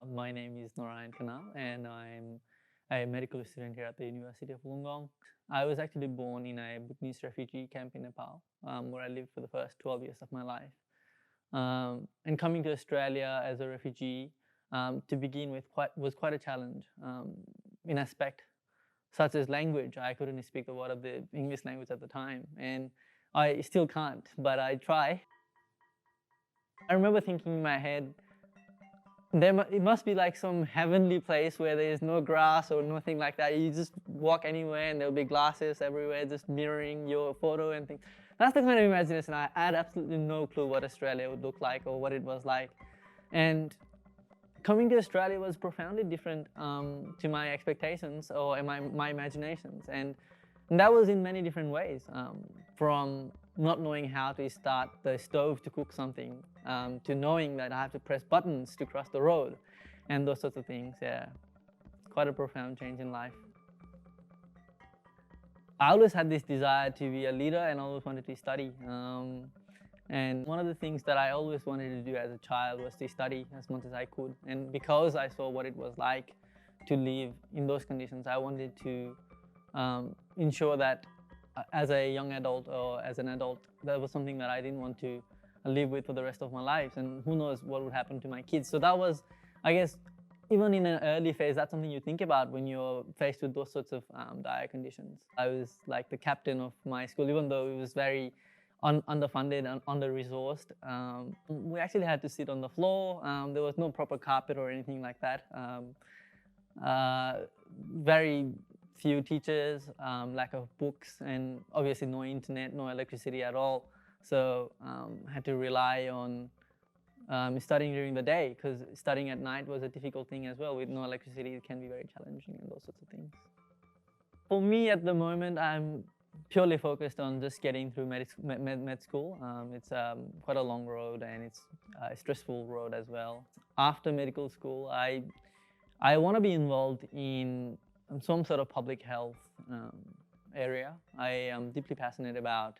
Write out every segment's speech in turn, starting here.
My name is Narayan Khanal, and I'm a medical student here at the University of Wollongong. I was actually born in a Bhutanese refugee camp in Nepal, where I lived for the first 12 years of my life. And coming to Australia as a refugee, to begin with, was quite a challenge in aspect such as language. I couldn't speak a word of the English language at the time, and I still can't, but I try. I remember thinking in my head, it must be like some heavenly place where there's no grass or nothing like that. You just walk anywhere and there'll be glasses everywhere just mirroring your photo and things. That's the kind of imagination. I had absolutely no clue what Australia would look like or what it was like. And coming to Australia was profoundly different to my expectations or my imaginations. And that was in many different ways, from not knowing how to start the stove to cook something, to knowing that I have to press buttons to cross the road, and those sorts of things. Yeah, quite a profound change in life. I always had this desire to be a leader and always wanted to study. And one of the things that I always wanted to do as a child was to study as much as I could. And because I saw what it was like to live in those conditions, I wanted to ensure that as a young adult or as an adult, that was something that I didn't want to live with for the rest of my life. And who knows what would happen to my kids. So that was, I guess, even in an early phase, that's something you think about when you're faced with those sorts of dire conditions. I was like the captain of my school, even though it was very underfunded and under-resourced. We actually had to sit on the floor. There was no proper carpet or anything like that. Uh, Very few teachers, lack of books, and obviously no internet, no electricity at all. So had to rely on studying during the day, because studying at night was a difficult thing as well. With no electricity, it can be very challenging and those sorts of things. For me at the moment, I'm purely focused on just getting through med school. It's quite a long road and it's a stressful road as well. After medical school, I want to be involved in some sort of public health area. I am deeply passionate about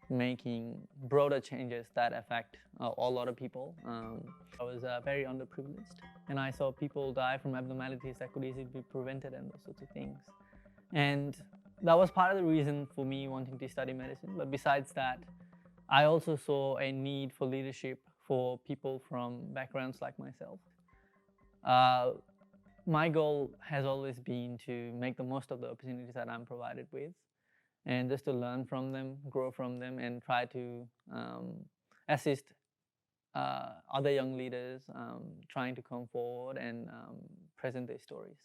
making broader changes that affect a lot of people. I was very underprivileged, and I saw people die from abnormalities that could easily be prevented and those sorts of things. And that was part of the reason for me wanting to study medicine. But besides that, I also saw a need for leadership for people from backgrounds like myself. Uh, my goal has always been to make the most of the opportunities that I'm provided with, and just to learn from them, grow from them, and try to assist other young leaders trying to come forward and present their stories.